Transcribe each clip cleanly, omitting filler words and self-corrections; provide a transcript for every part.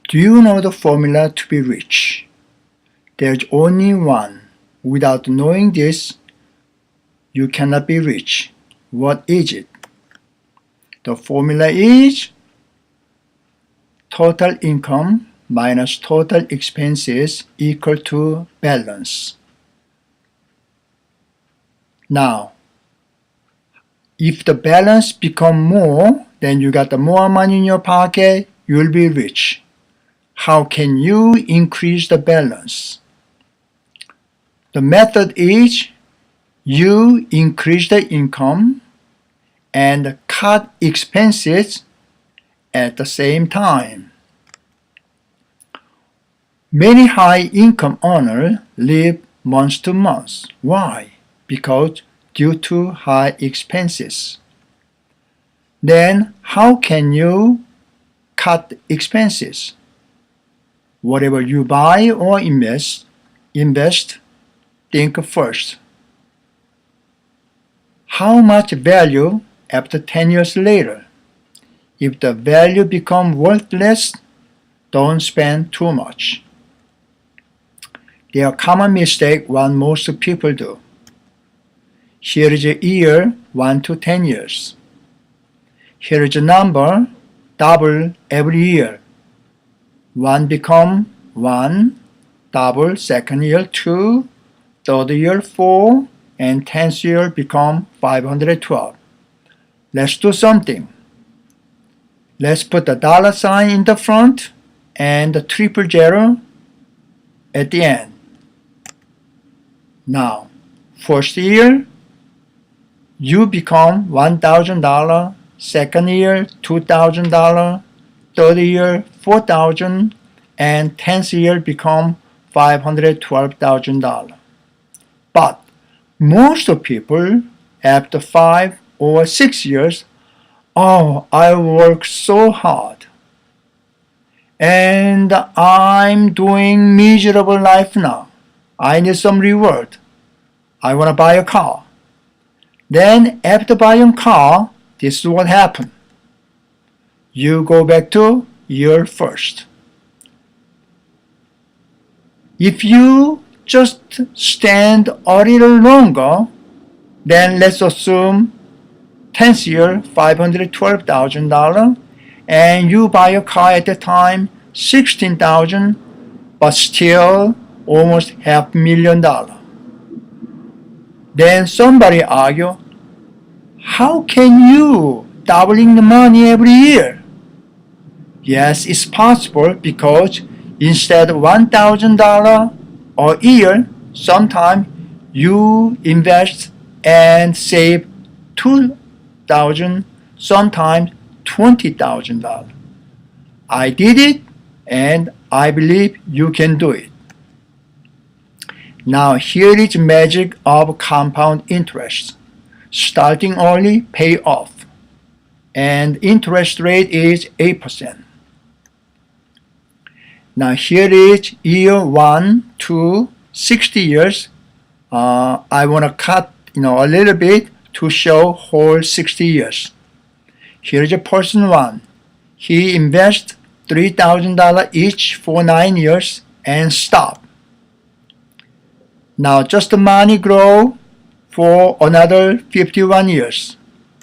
Do you know the formula to be rich? There's only one. Without knowing this, you cannot be rich. What is it? The formula is total income minus total expenses equal to balance. Now, if the balance become more, then you got the more money in your pocket, you'll be rich. How can you increase the balance? The method is you increase the income and cut expenses at the same time. Many high-income earners live month to month. Why? Because due to high expenses. Then how can you cut expenses? Whatever you buy or invest, think first. How much value after 10 years later? If the value becomes worthless, don't spend too much. There are common mistakes what most people do. Here is a year 1 to 10 years. Here is a number, double every year. 1 become 1, double second year 2, third year 4, and 10th year become 512. Let's do something. Let's put the dollar sign in the front and the 000 at the end. Now, first year, you become $1,000, second year $2,000, third year $4,000, and 10th year become $512,000. But most of people after 5 or 6 years, oh, I work so hard and I'm doing miserable life now. I need some reward. I want to buy a car. Then after buying car, this is what happened. You go back to year first. If you just stand a little longer, then let's assume 10th year $512,000 and you buy a car at the time $16,000, but still almost $500,000. Then somebody argue, how can you doubling the money every year? Yes, it's possible because instead of $1,000 a year, sometimes you invest and save $2,000, sometimes $20,000. I did it and I believe you can do it. Now here is magic of compound interest. Starting early, pay off. And interest rate is 8%. Now here is year 1 to 60 years. I want to cut a little bit to show whole 60 years. Here is a person 1. He invests $3,000 each for 9 years and stop. Now just the money grow for another 51 years.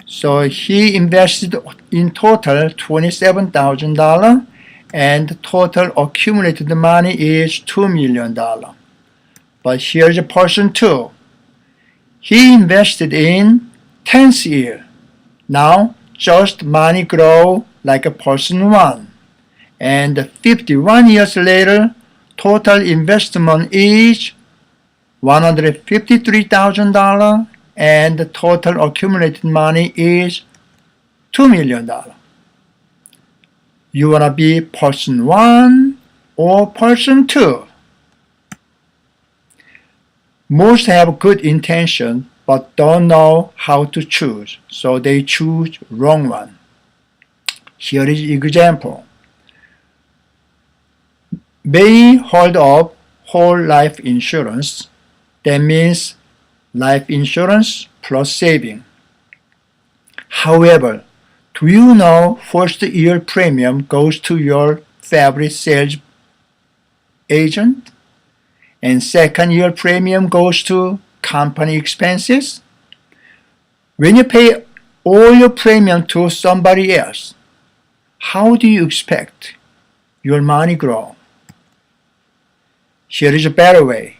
So he invested in total $27,000 and total accumulated money is $2 million. But here's a person 2. He invested in 10th year. Now just money grow like a person 1. And 51 years later, total investment is $153,000 and the total accumulated money is $2 million. You want to be person 1 or person 2? Most have good intention but don't know how to choose, so they choose wrong one. Here is example. May heard of whole life insurance. That means life insurance plus saving. However, do you know first year premium goes to your fabric sales agent, and second year premium goes to company expenses. When you pay all your premium to somebody else, how do you expect your money grow? Here is a better way.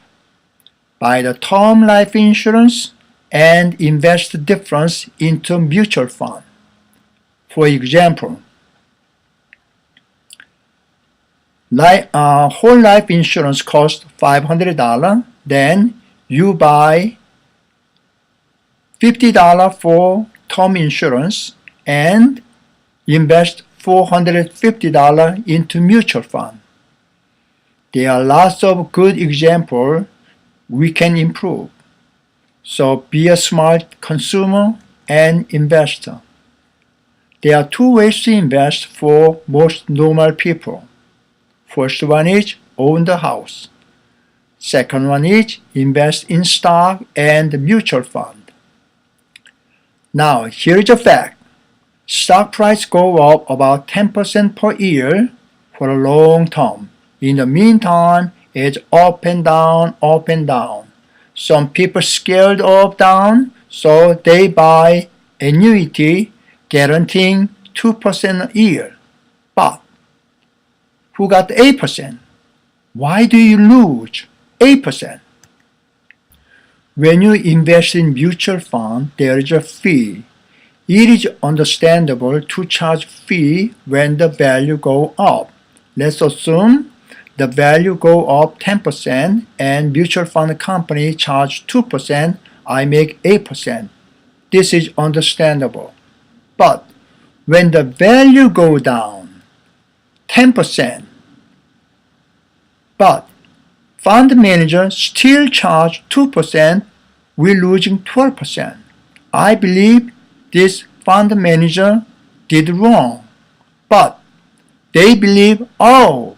Buy the term life insurance and invest the difference into mutual fund. For example, whole life insurance costs $500, then you buy $50 for term insurance and invest $450 into mutual fund. There are lots of good examples we can improve. So be a smart consumer and investor. There are two ways to invest for most normal people. First one is own the house. Second one is invest in stock and mutual fund. Now here's a fact. Stock price go up about 10% per year for a long term. In the meantime, it's up and down, up and down. Some people scared of down, so they buy annuity guaranteeing 2% a year. But who got 8%? Why do you lose 8%? When you invest in mutual fund, there is a fee. It is understandable to charge fee when the value go up. Let's assume the value go up 10% and mutual fund company charge 2%, I make 8%. This is understandable. But when the value go down 10%, but fund manager still charge 2%, we're losing 12%. I believe this fund manager did wrong. But they believe, oh,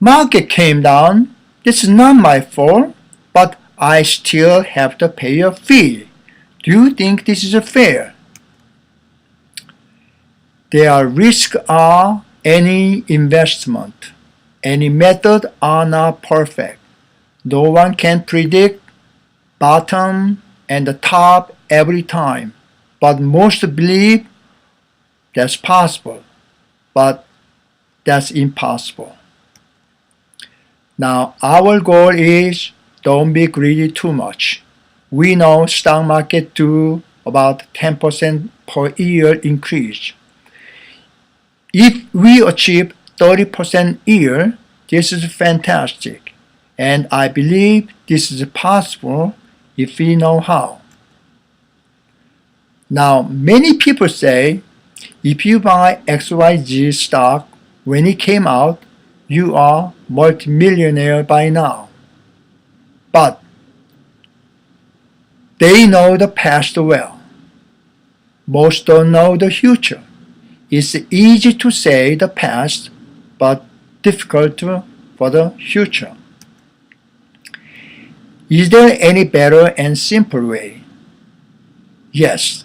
market came down, this is not my fault, but I still have to pay a fee. Do you think this is fair? There are risks are any investment. Any method are not perfect. No one can predict bottom and the top every time, but most believe that's possible, but that's impossible. Now our goal is don't be greedy too much. We know stock market do about 10% per year increase. If we achieve 30% a year, this is fantastic. And I believe this is possible if we know how. Now, many people say, if you buy XYZ stock when it came out, you are multimillionaire by now. But they know the past well. Most don't know the future. It's easy to say the past, but difficult for the future. Is there any better and simple way? Yes,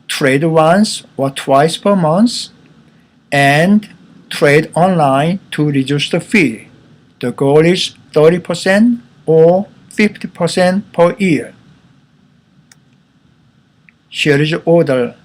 trade once or twice per month and trade online to reduce the fee. The goal is 30% or 50% per year. Here is order